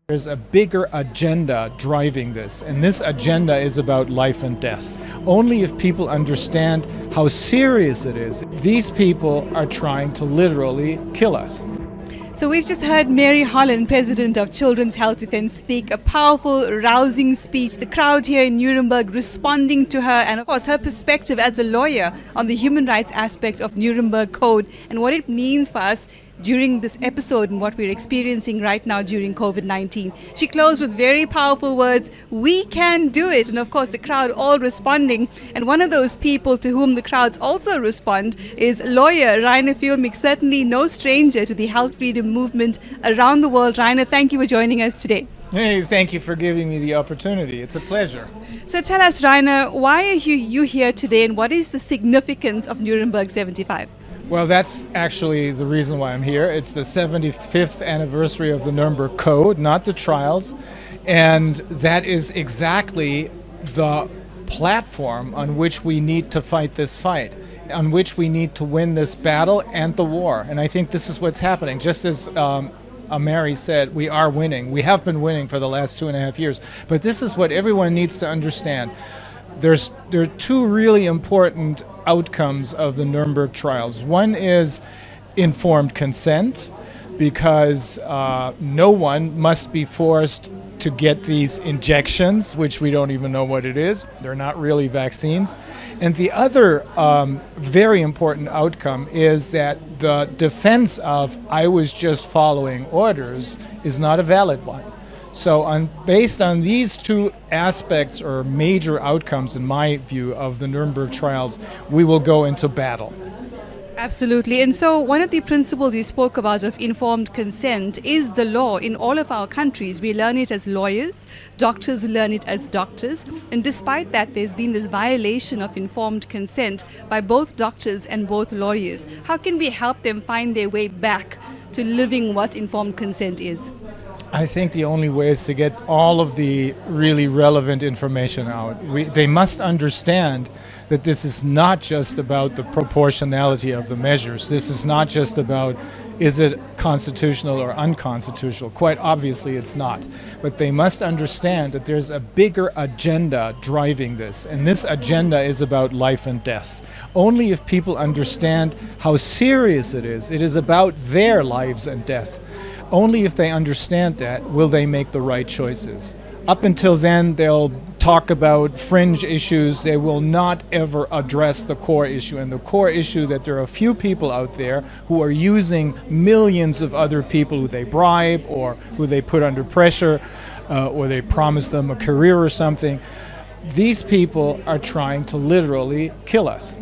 There's a bigger agenda driving this, and this agenda is about life and death. Only if people understand how serious it is. These people are trying to literally kill us. So we've just heard Mary Holland, president of Children's Health Defense, speak a powerful, rousing speech. The crowd here in Nuremberg responding to her, and of course her perspective as a lawyer on the human rights aspect of Nuremberg Code and what it means for us during this episode and what we're experiencing right now during COVID-19. She closed with very powerful words, "We can do it." And of course the crowd all responding. And one of those people to whom the crowds also respond is lawyer Reiner Füllmich, certainly no stranger to the health freedom movement around the world. Reiner, thank you for joining us today. Hey, thank you for giving me the opportunity. It's a pleasure. So tell us, Reiner, why are you here today and what is the significance of Nuremberg 75? Well, that's actually the reason why I'm here. It's the 75th anniversary of the Nuremberg Code, not the trials. And that is exactly the platform on which we need to fight this fight, on which we need to win this battle and the war. And I think this is what's happening. Just as Mary said, we are winning. We have been winning for the last 2.5 years. But this is what everyone needs to understand. There are two really important outcomes of the Nuremberg trials. One is informed consent, because no one must be forced to get these injections, which we don't even know what it is. They're not really vaccines. And the other very important outcome is that the defense of "I was just following orders" is not a valid one. So based on these two aspects or major outcomes, in my view, of the Nuremberg trials, we will go into battle. Absolutely. And so one of the principles you spoke about of informed consent is the law in all of our countries. We learn it as lawyers, doctors learn it as doctors. And despite that, there's been this violation of informed consent by both doctors and both lawyers. How can we help them find their way back to living what informed consent is? I think the only way is to get all of the really relevant information out. They must understand that this is not just about the proportionality of the measures. This is not just about, is it constitutional or unconstitutional? Quite obviously it's not. But they must understand that there's a bigger agenda driving this, and this agenda is about life and death. Only if people understand how serious it is about their lives and death. Only if they understand that will they make the right choices. Up until then, they'll talk about fringe issues. They will not ever address the core issue. And the core issue that there are a few people out there who are using millions of other people who they bribe or who they put under pressure or they promise them a career or something. These people are trying to literally kill us.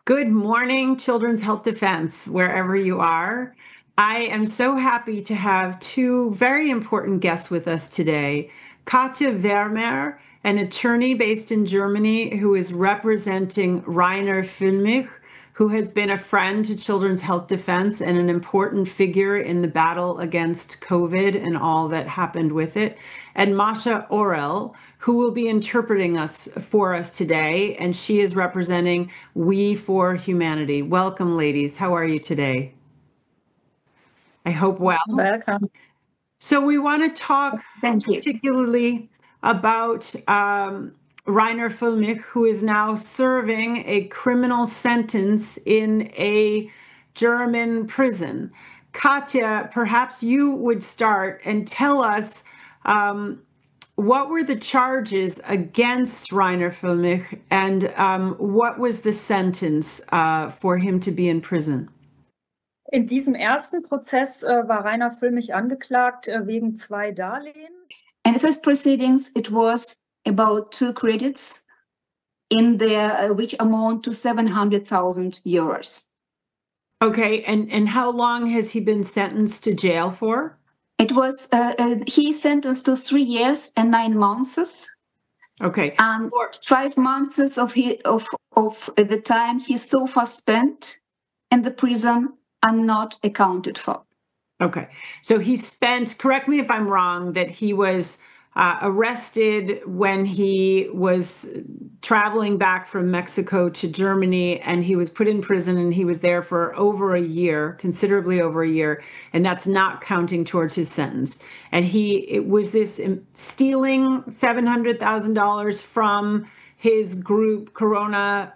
Good morning, Children's Health Defense, wherever you are. I am so happy to have two very important guests with us today. Katja Wermer, an attorney based in Germany who is representing Reiner Füllmich, who has been a friend to Children's Health Defense and an important figure in the battle against COVID and all that happened with it, and Masha Orel, who will be interpreting for us today, and she is representing We for Humanity. Welcome, ladies. How are you today? I hope well. Welcome. So we want to talk particularly about Reiner Füllmich, who is now serving a criminal sentence in a German prison. Katja, perhaps you would start and tell us what were the charges against Reiner Füllmich and what was the sentence for him to be in prison? In diesem ersten Prozess war Reiner Füllmich angeklagt wegen 2 Darlehen. In the first proceedings, it was about 2 credits in there, which amount to 700,000 euros. Okay, and how long has he been sentenced to jail for? It was he sentenced to 3 years and 9 months. Okay, and 5 months of the time he so far spent in the prison are not accounted for. Okay, so he spent, correct me if I'm wrong, that he was arrested when he was traveling back from Mexico to Germany, and he was put in prison, and he was there for over a year, considerably over a year, and that's not counting towards his sentence. And it was this stealing $700,000 from his group, Corona,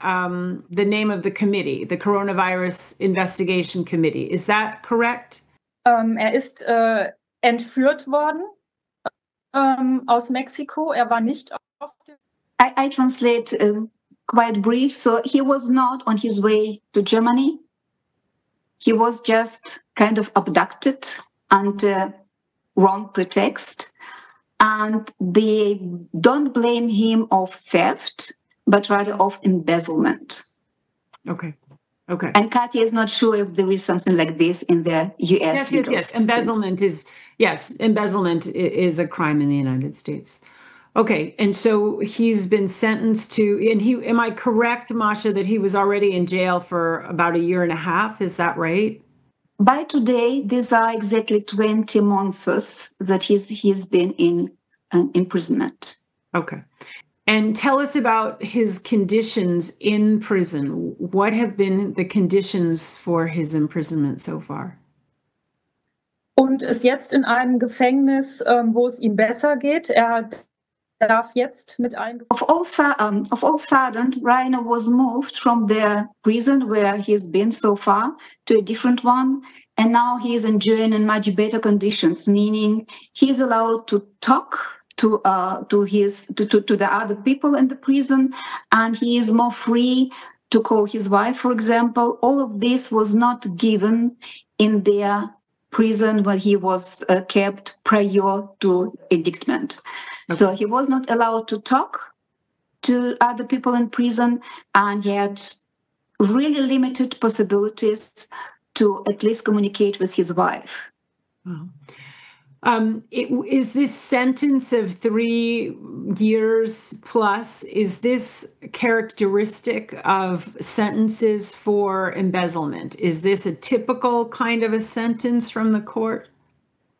the name of the committee, the Coronavirus Investigation Committee. Is that correct? Ist entführt worden aus Mexiko. War nicht auf dem. I translate quite brief. So he was not on his way to Germany. He was just kind of abducted under wrong pretext. And they don't blame him of theft, but rather of embezzlement. Okay. Okay. And Katya is not sure if there is something like this in the U.S. Yes. Embezzlement is a crime in the United States. Okay, and so he's been sentenced to, and am I correct, Masha, that he was already in jail for about a year and a half? Is that right? By today, these are exactly 20 months that he's been in imprisonment. Okay. And tell us about his conditions in prison. What have been the conditions for his imprisonment so far? Und ist jetzt in einem Gefängnis, wo es ihm besser geht. Darf jetzt mit allen. Of all sudden, Reiner was moved from the prison where he's been so far to a different one, and now he's enjoying in much better conditions, meaning he's allowed to talk to the other people in the prison, and he is more free to call his wife, for example. All of this was not given in their prison where he was kept prior to indictment. Okay. So he was not allowed to talk to other people in prison, and he had really limited possibilities to at least communicate with his wife. Wow. Is this sentence of 3 years plus, is this characteristic of sentences for embezzlement? Is this a typical kind of a sentence from the court?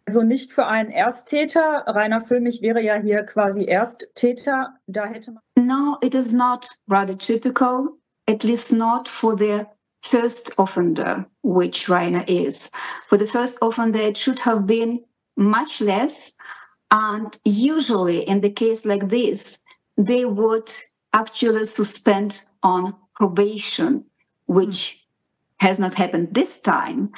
Also nicht für einen Ersttäter. Reiner Füllmich wäre ja hier quasi Ersttäter. Da hätte man. No, it is not rather typical, at least not for the first offender, which Reiner is. For the first offender, it should have been much less. And usually in the case like this, they would actually suspend on probation, which has not happened this time.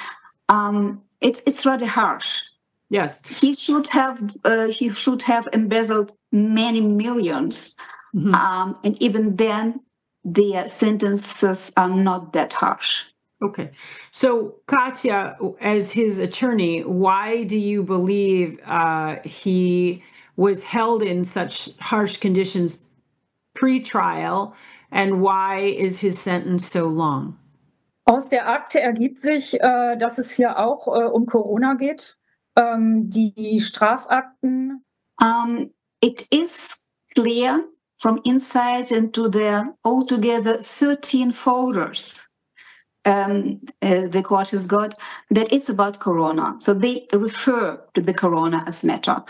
It's rather harsh. Yes, he should have embezzled many millions, and even then, the sentences are not that harsh. Okay, so Katya, as his attorney, why do you believe he was held in such harsh conditions pre-trial, and why is his sentence so long? Aus der Akte ergibt sich, dass es hier auch um Corona geht. Die Strafakten. It is clear from inside into the altogether 13 folders the court has got that it's about Corona. So they refer to the Corona as matter.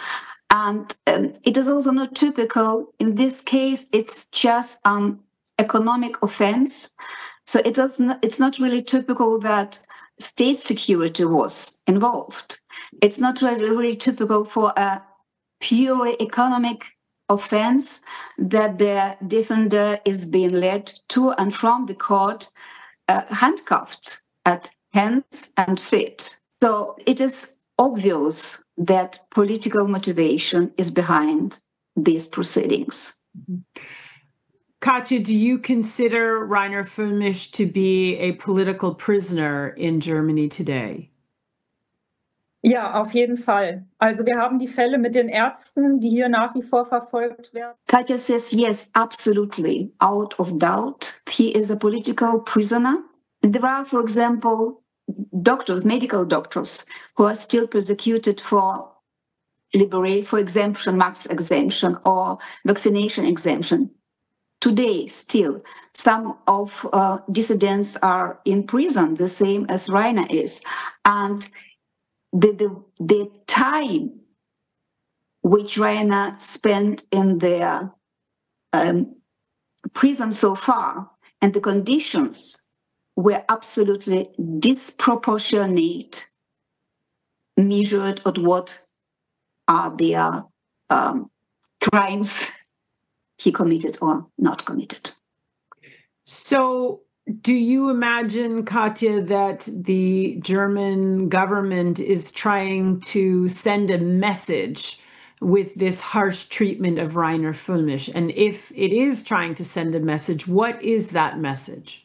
And it is also not typical. In this case, it's just economic offense. So it's not really typical that state security was involved. It's not really typical for a pure economic offense that the defender is being led to and from the court handcuffed at hands and feet. So it is obvious that political motivation is behind these proceedings. Mm-hmm. Katya, do you consider Reiner Füllmich to be a political prisoner in Germany today? Ja, auf jeden Fall. Also wir haben die Fälle mit den Ärzten, die hier nach wie vor verfolgt werden. Katya says yes, absolutely, out of doubt. He is a political prisoner. There are, for example, doctors, medical doctors, who are still persecuted for exemption, max exemption, or vaccination exemption. Today, still, some of dissidents are in prison, the same as Reiner is. And the time which Reiner spent in their prison so far, and the conditions were absolutely disproportionate, measured at what are their crimes he committed or not committed. So do you imagine, Katja, that the German government is trying to send a message with this harsh treatment of Reiner Füllmich? And if it is trying to send a message, what is that message?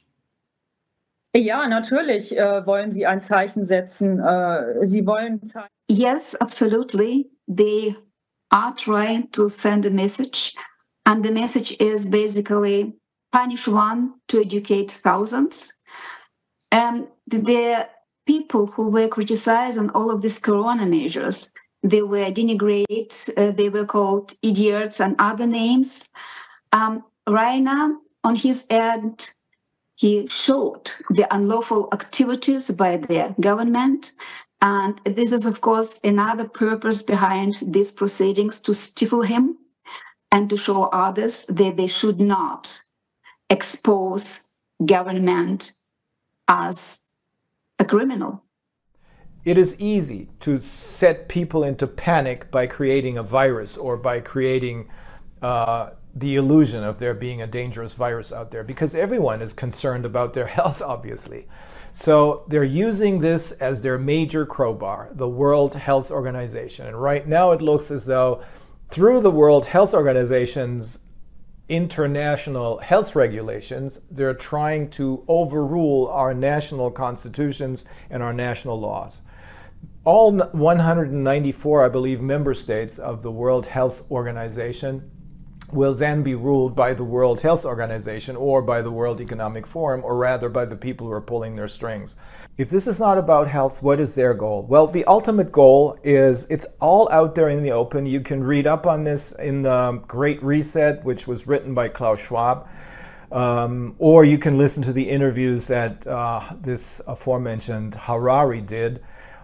Ja, natürlich wollen sie ein Zeichen setzen. Sie wollen Yes, absolutely. They are trying to send a message. And the message is basically punish one to educate thousands. The people who were criticizing all of these corona measures, they were denigrated, they were called idiots and other names. Reiner, on his end, he showed the unlawful activities by the government. And this is, of course, another purpose behind these proceedings, to stifle him and to show others that they should not expose government as a criminal. It is easy to set people into panic by creating a virus or by creating the illusion of there being a dangerous virus out there, because everyone is concerned about their health, obviously. So they're using this as their major crowbar, the World Health Organization. And right now it looks as though through the World Health Organization's international health regulations, they're trying to overrule our national constitutions and our national laws. All 194, I believe, member states of the World Health Organization will then be ruled by the World Health Organization or by the World Economic Forum, or rather by the people who are pulling their strings. If this is not about health, what is their goal? Well, the ultimate goal is, it's all out there in the open. You can read up on this in the Great Reset, which was written by Klaus Schwab, or you can listen to the interviews that this aforementioned Harari did.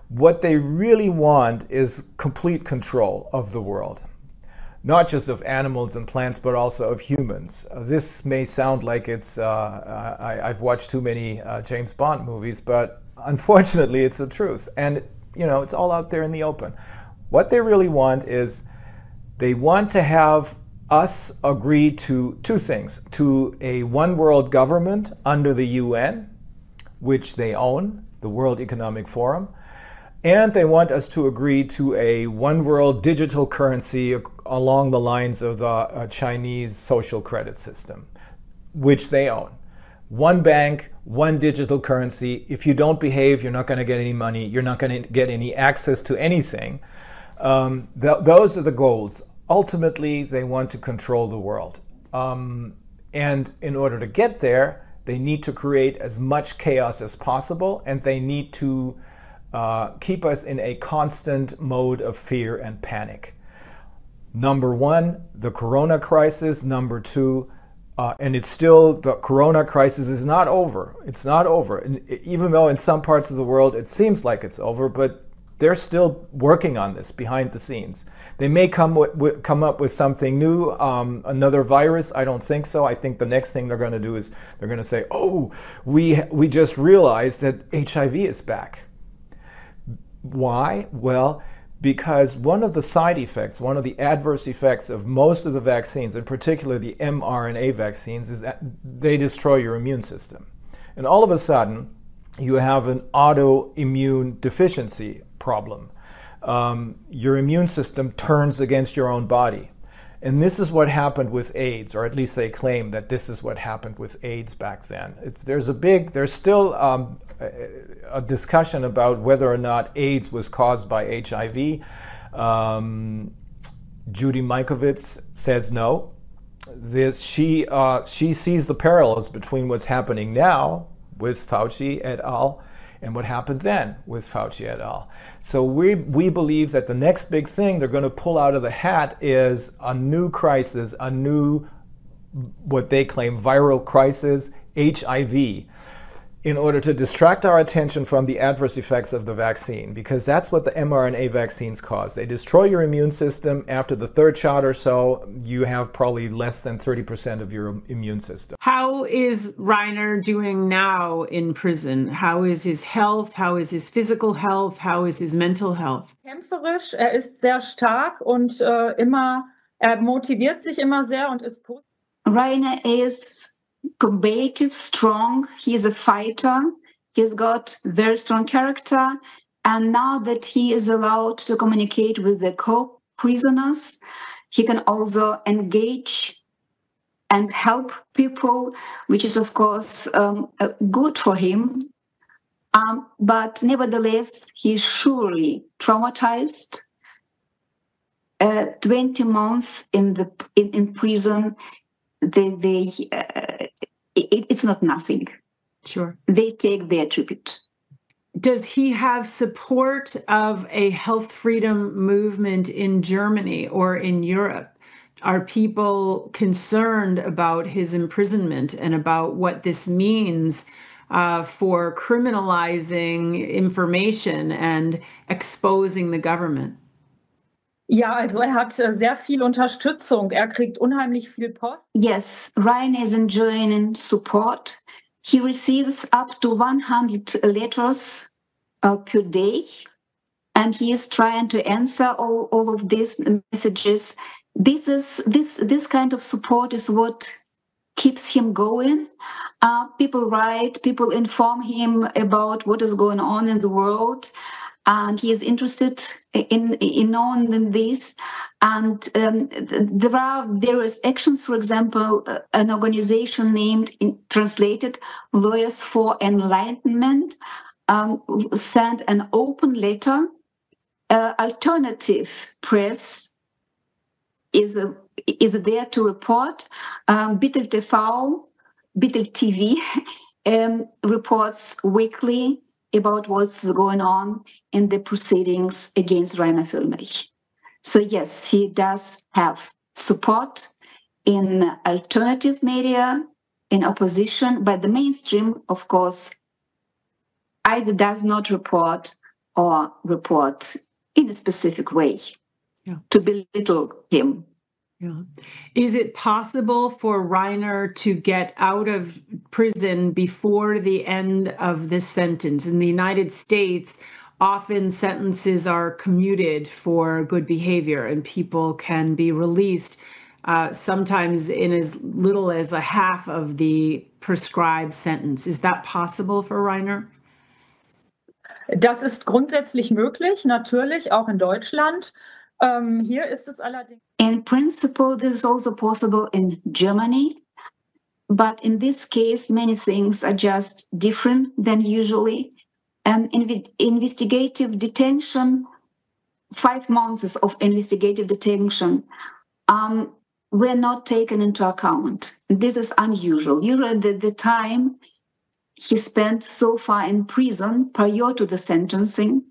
What they really want is complete control of the world. Not just of animals and plants, but also of humans. This may sound like it's, I've watched too many James Bond movies, but unfortunately it's the truth. And, you know, it's all out there in the open. What they really want is, they want to have us agree to two things: to a one world government under the UN, which they own, the World Economic Forum, and they want us to agree to a one world digital currency along the lines of the Chinese social credit system, which they own. One bank, one digital currency. If you don't behave, you're not going to get any money. You're not going to get any access to anything. Those are the goals. Ultimately, they want to control the world. And in order to get there, they need to create as much chaos as possible, and they need to keep us in a constant mode of fear and panic. Number one, the corona crisis. Number two, and it's still, the corona crisis is not over. It's not over. And even though in some parts of the world it seems like it's over, but they're still working on this behind the scenes. They may come up with something new, another virus. I don't think so. I think the next thing they're going to do is they're going to say, oh, we just realized that HIV is back. Why? Well, because one of the side effects, one of the adverse effects of most of the vaccines, in particular the mRNA vaccines, is that they destroy your immune system. And all of a sudden, you have an autoimmune deficiency problem. Your immune system turns against your own body. And this is what happened with AIDS, or at least they claim that this is what happened with AIDS back then. There's still a discussion about whether or not AIDS was caused by HIV. Judy Mikovits says no. She sees the parallels between what's happening now with Fauci et al. And what happened then with Fauci et al. So we believe that the next big thing they're going to pull out of the hat is a new crisis, a new, what they claim, viral crisis, HIV. in order to distract our attention from the adverse effects of the vaccine, because that's what the mRNA vaccines cause. They destroy your immune system. After the third shot or so, you have probably less than 30% of your immune system. How is Reiner doing now in prison? How is his health? How is his physical health? How is his mental health? Kämpferisch, ist sehr stark und er motiviert sich immer sehr und ist positiv. Reiner is combative, strong. He's a fighter. He's got very strong character. And now that he is allowed to communicate with the co-prisoners, he can also engage and help people, which is, of course, good for him. But nevertheless, he's surely traumatized. 20 months in prison, it's not nothing. Sure. They take their tribute. Does he have support of a health freedom movement in Germany or in Europe? Are people concerned about his imprisonment and about what this means for criminalizing information and exposing the government? Ja, also hat sehr viel Unterstützung. Kriegt unheimlich viel Post. Yes, Reiner is enjoying support. He receives up to 100 letters per day, and he is trying to answer all of these messages. This kind of support is what keeps him going. People write, people inform him about what is going on in the world, and he is interested in knowing this. And there are various actions. For example, an organization named, translated, Lawyers for Enlightenment, sent an open letter. Alternative press is there to report. Bittel TV reports weekly about what's going on in the proceedings against Reiner Füllmich. So yes, he does have support in alternative media, in opposition, but the mainstream, of course, either does not report or report in a specific way to belittle him. Yeah. Is it possible for Reiner to get out of prison before the end of this sentence? In the United States, often sentences are commuted for good behavior and people can be released sometimes in as little as a half of the prescribed sentence. Is that possible for Reiner? Das ist grundsätzlich möglich, natürlich, auch in Deutschland. Hier ist es allerdings. In principle, this is also possible in Germany. But in this case, many things are just different than usually. Investigative detention, 5 months of investigative detention, were not taken into account. This is unusual. Usually the time he spent so far in prison prior to the sentencing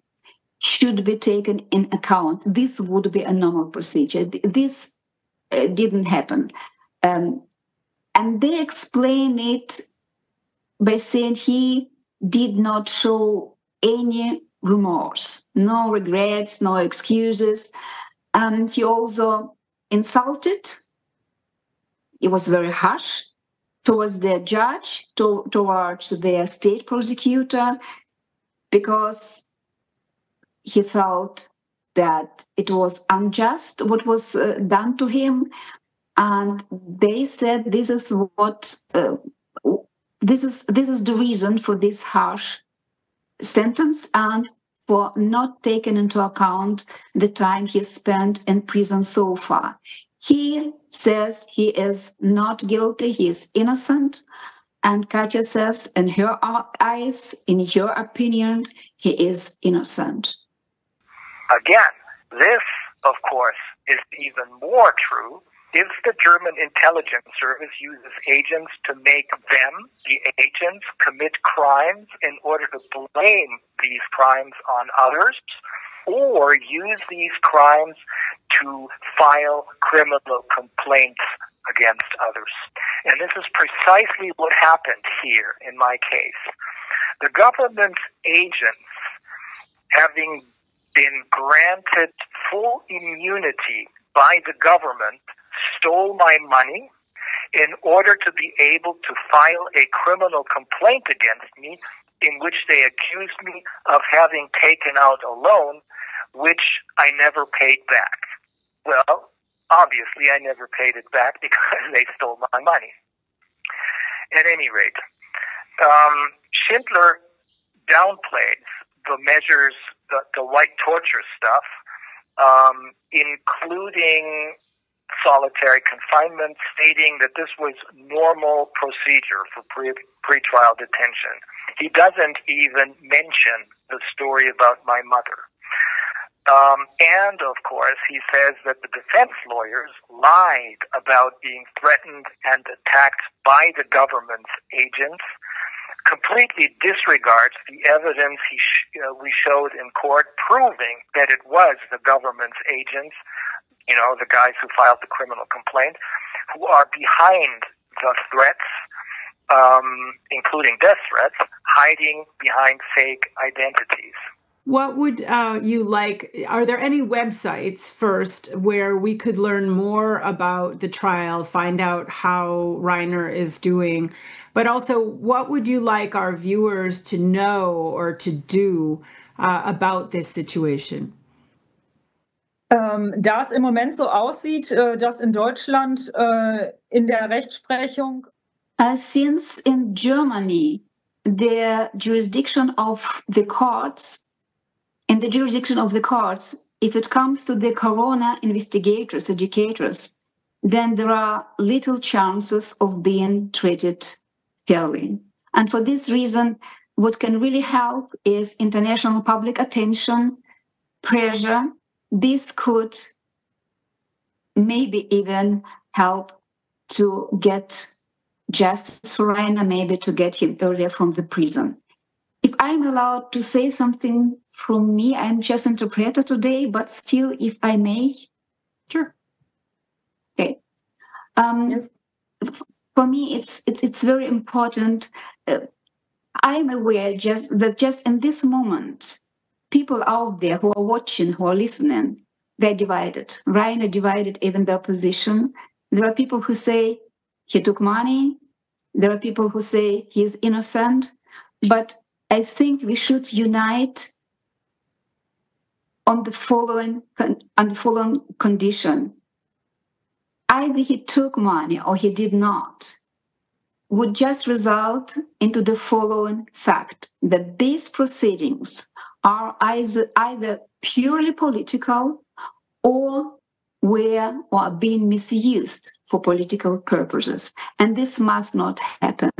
should be taken in account. This would be a normal procedure. This didn't happen. And they explain it by saying he did not show any remorse, no regrets, no excuses. And he also insulted. It was very harsh towards the judge, towards the state prosecutor, because he felt that it was unjust what was done to him. And they said this is what this is the reason for this harsh sentence and for not taking into account the time he spent in prison so far. He says he is not guilty, he is innocent. And Katya says, in her eyes, in her opinion, he is innocent. Again, this, of course, is even more true if the German intelligence service uses agents to make them, the agents, commit crimes in order to blame these crimes on others, or use these crimes to file criminal complaints against others. And this is precisely what happened here in my case. The government's agents, having been granted full immunity by the government, stole my money in order to be able to file a criminal complaint against me in which they accused me of having taken out a loan which I never paid back. Well, obviously I never paid it back because they stole my money. At any rate, Schindler downplays the measures, the white torture stuff, including solitary confinement, stating that this was normal procedure for pretrial detention. He doesn't even mention the story about my mother. And, of course, he says that the defense lawyers lied about being threatened and attacked by the government's agents, completely disregards the evidence we showed in court proving that it was the government's agents, you know, the guys who filed the criminal complaint, who are behind the threats, including death threats, hiding behind fake identities. What would you like? Are there any websites first where we could learn more about the trial, find out how Reiner is doing, but also what would you like our viewers to know or to do about this situation? Da es im Moment so aussieht, dass in Deutschland in der Rechtsprechung Since in Germany, the jurisdiction of the courts, if it comes to the corona investigators, educators, then there are little chances of being treated fairly. And for this reason, what can really help is international public attention, pressure. This could maybe even help to get justice for Reiner, maybe to get him earlier from the prison. If I'm allowed to say something from me, I'm just interpreter today, but still, if I may. Sure. Okay. Yes. For me, it's very important. I'm aware that just in this moment, people out there who are watching, who are listening, they're divided. Reiner divided even the opposition. There are people who say he took money. There are people who say he's innocent. But I think we should unite on the following condition. Either he took money or he did not, would just result into the following fact, that these proceedings are either purely political or are being misused for political purposes. And this must not happen.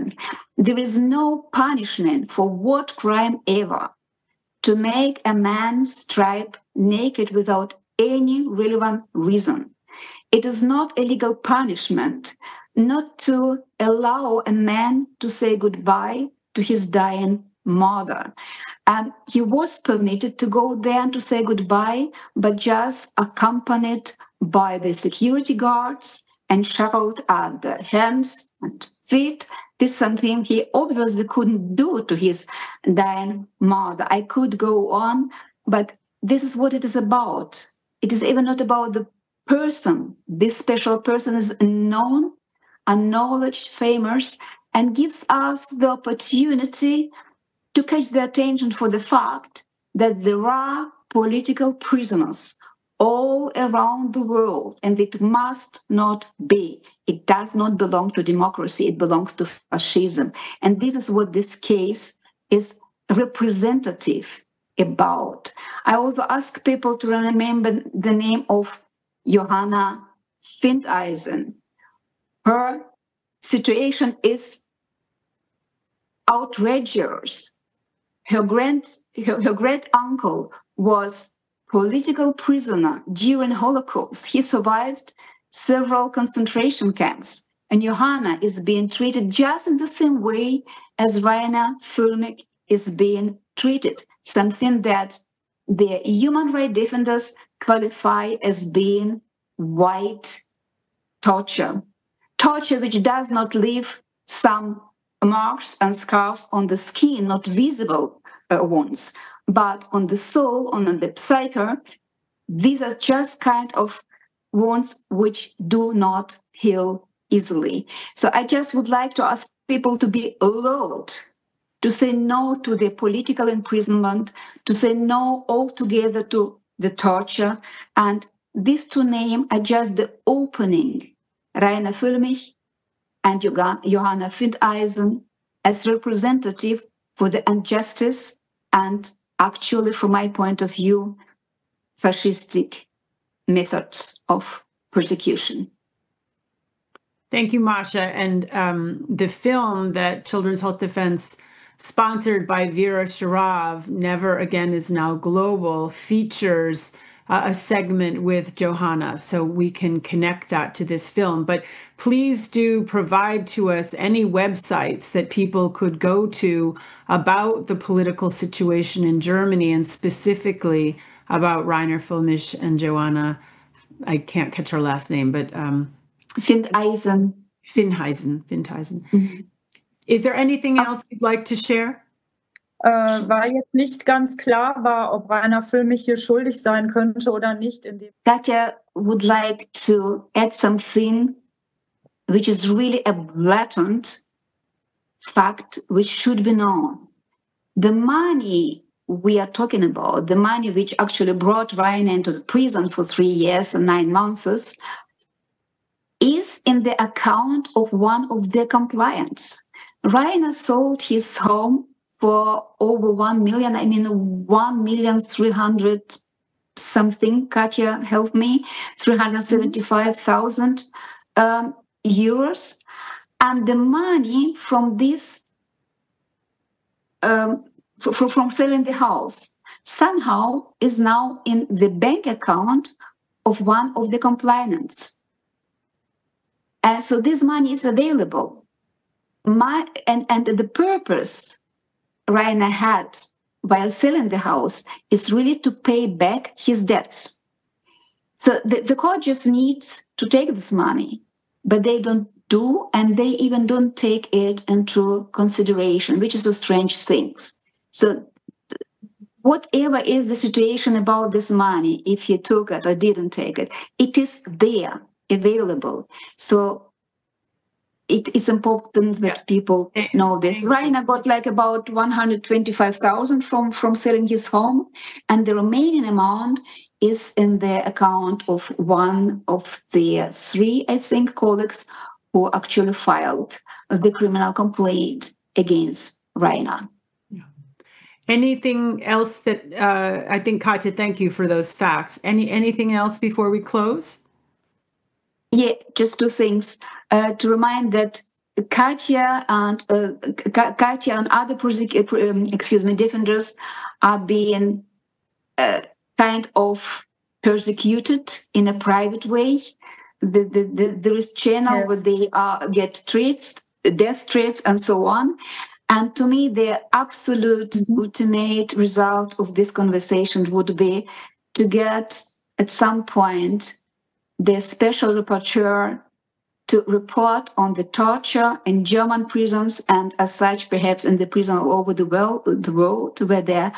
There is no punishment for what crime ever to make a man strip naked without any relevant reason. It is not a legal punishment not to allow a man to say goodbye to his dying mother. He was permitted to go there and to say goodbye, but just accompanied by the security guards and shackled at the hands and feet. This is something he obviously couldn't do to his dying mother. I could go on, but this is what it is about. It is even not about the person. This special person is known, acknowledged, famous, and gives us the opportunity to catch the attention for the fact that there are political prisoners all around the world, and it must not be. It does not belong to democracy. It belongs to fascism. And this is what this case is representative about. I also ask people to remember the name of Johanna Findeisen. Her situation is outrageous. Her great uncle was political prisoner during Holocaust. He survived several concentration camps, and Johanna is being treated just in the same way as Reiner Füllmich is being treated, something that the human rights defenders qualify as being white torture. Torture which does not leave some marks and scars on the skin, not visible wounds, but on the soul, on the psyche. These are just kind of wounds which do not heal easily. So I just would like to ask people to be allowed to say no to the political imprisonment, to say no altogether to the torture. And these two names are just the opening. Reiner Füllmich and Johanna Findeisen as representative for the injustice and actually, from my point of view, fascistic methods of persecution. Thank you, Masha. And the film that Children's Health Defense, sponsored by Vera Sharav, Never Again is Now Global, features a segment with Johanna, so we can connect that to this film. But please do provide to us any websites that people could go to about the political situation in Germany, and specifically about Reiner Füllmich and Johanna. I can't catch her last name, but Findeisen. Mm-hmm. Is there anything else you'd like to share? War jetzt nicht ganz klar war, ob Reiner Füllmich hier schuldig sein könnte oder nicht. Katja would like to add something which is really a blatant fact which should be known. The money we are talking about, the money which actually brought Reiner into the prison for 3 years and 9 months, is in the account of one of their compliants. Reiner sold his home for over 1 million, 1,300,000 something, Katja, help me, 375,000 euros. And the money from this, from selling the house, somehow is now in the bank account of one of the complainants. And so this money is available. And the purpose Reiner had while selling the house is really to pay back his debts. So the court just needs to take this money, but they don't do, and they even don't take it into consideration, which is a strange thing. So whatever is the situation about this money, if he took it or didn't take it, it is there, available. So it is important that people know this. Reiner got like about 125,000 from selling his home, and the remaining amount is in the account of one of the 3, I think, colleagues who actually filed the criminal complaint against Reiner. Anything else that I think, Katja, thank you for those facts. Anything else before we close? Yeah, just 2 things. To remind that Katja and other defenders are being kind of persecuted in a private way. There is channel where they get threats, death threats, and so on. And to me, the absolute ultimate result of this conversation would be to get at some point the special rapporteur to report on the torture in German prisons, and as such, perhaps in the prison all over the world where there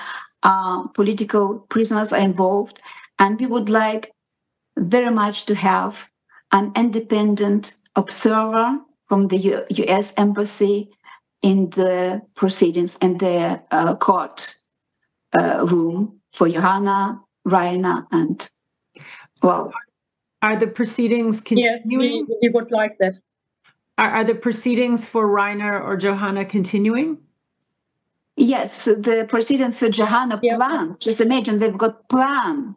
are political prisoners are involved. And we would like very much to have an independent observer from the US Embassy in the proceedings, in the court room for Johanna, Reiner, and, well... Are the proceedings continuing? Yes, we would like that. Are the proceedings for Reiner or Johanna continuing? Yes, the proceedings for Johanna plan. Just imagine they've got plan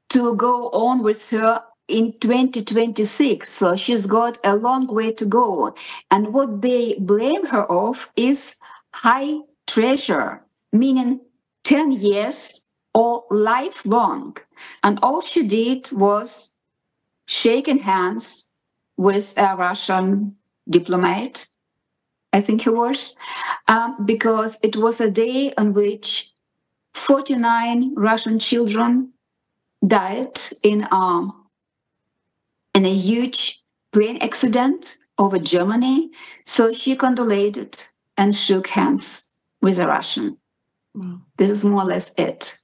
to go on with her in 2026. So she's got a long way to go. And what they blame her of is high treasure, meaning 10 years or lifelong. And all she did was shaking hands with a Russian diplomat, I think he was, because it was a day on which 49 Russian children died in a huge plane accident over Germany. So she condolated and shook hands with a Russian. Wow. This is more or less it.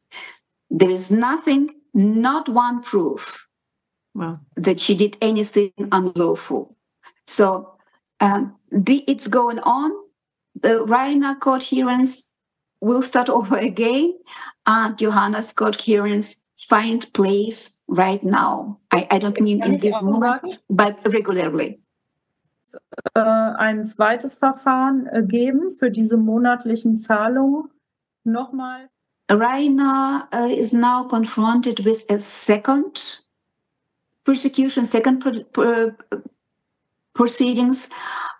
There is nothing, not one proof Wow. that she did anything unlawful. So it's going on. The Reiner court hearings will start over again, and Johanna's court hearings find place right now. I don't mean in this moment, but regularly. Ein zweites Verfahren geben für diese monatlichen Zahlungen. Nochmal. Reiner is now confronted with a second persecution, proceedings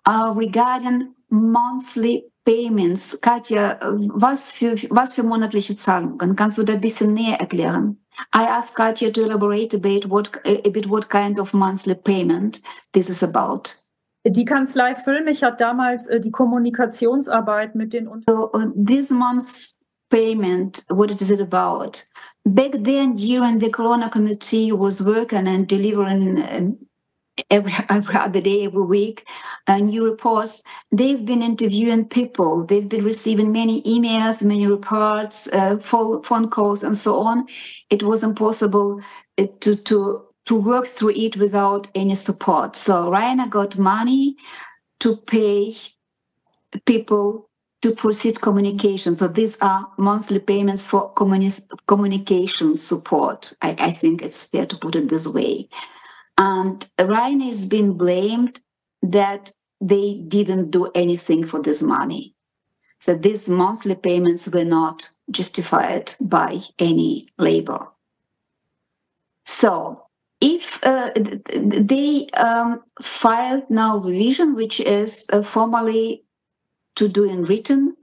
regarding monthly payments. Katja, was für monatliche Zahlungen? Kannst du da ein bisschen näher erklären? I asked Katja to elaborate a bit what kind of monthly payment this is about. Die Kanzlei Füllmich hat damals die Kommunikationsarbeit mit den This month's payment, what is it about? Back then, during the Corona Committee was working and delivering every other day, every week, new reports. They've been interviewing people. They've been receiving many emails, many reports, phone calls, and so on. It was impossible to work through it without any support. So Reiner got money to pay people to proceed communication. So these are monthly payments for communication support. I think it's fair to put it this way. And Reiner has been blamed that they didn't do anything for this money. So these monthly payments were not justified by any labor. So if they filed now revision, which is formally to do in written,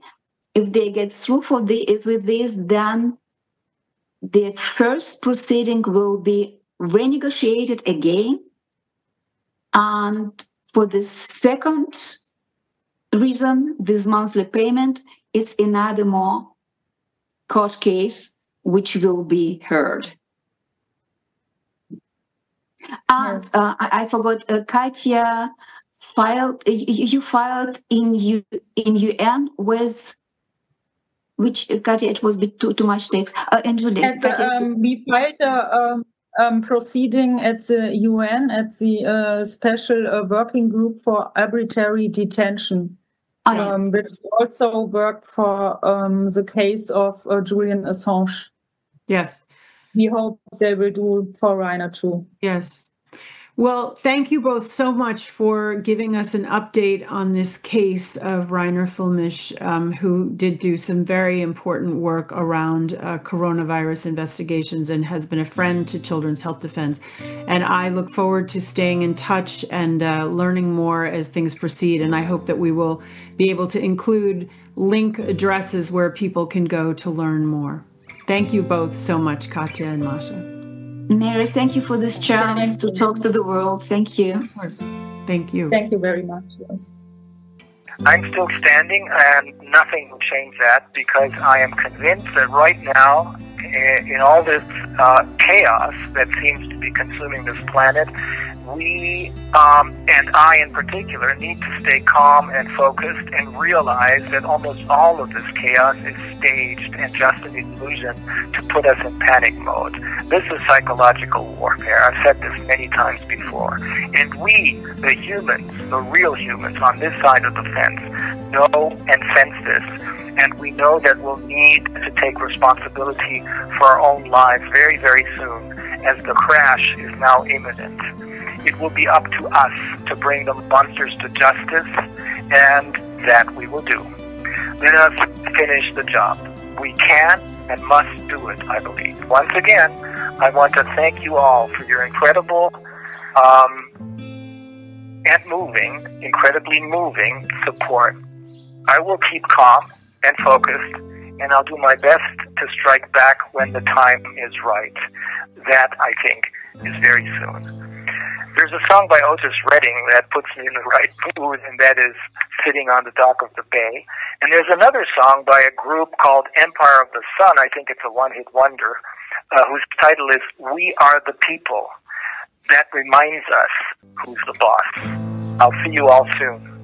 if they get through with this, then the first proceeding will be renegotiated again. And for the second reason, this monthly payment is another more court case which will be heard. And I forgot, Katja filed. You filed in UN with which, Katja? It was too much text. We filed a proceeding at the UN at the Special Working Group for Arbitrary Detention, which also worked for the case of Julian Assange. Yes. We hope they will do for Reiner too. Yes. Well, thank you both so much for giving us an update on this case of Reiner Füllmich, who did do some very important work around coronavirus investigations and has been a friend to Children's Health Defense. And I look forward to staying in touch and learning more as things proceed. And I hope that we will be able to include link addresses where people can go to learn more. Thank you both so much, Katja and Masha. Mary, thank you for this chance to talk to the world. Thank you. Of course. Thank you. Thank you very much. Yes. I'm still standing, and nothing will change that, because I am convinced that right now, in all this chaos that seems to be consuming this planet, we, and I in particular, need to stay calm and focused and realize that almost all of this chaos is staged and just an illusion to put us in panic mode. This is psychological warfare. I've said this many times before. And we, the humans, the real humans on this side of the fence, know and sense this. And we know that we'll need to take responsibility for our own lives very, very soon, as the crash is now imminent. It will be up to us to bring the monsters to justice, and that we will do. Let us finish the job. We can and must do it, I believe. Once again, I want to thank you all for your incredible and incredibly moving support. I will keep calm and focused, and I'll do my best to strike back when the time is right. That, I think, is very soon. There's a song by Otis Redding that puts me in the right mood, and that is Sitting on the Dock of the Bay. And there's another song by a group called Empire of the Sun, I think it's a one-hit wonder, whose title is We Are the People. That reminds us who's the boss. I'll see you all soon.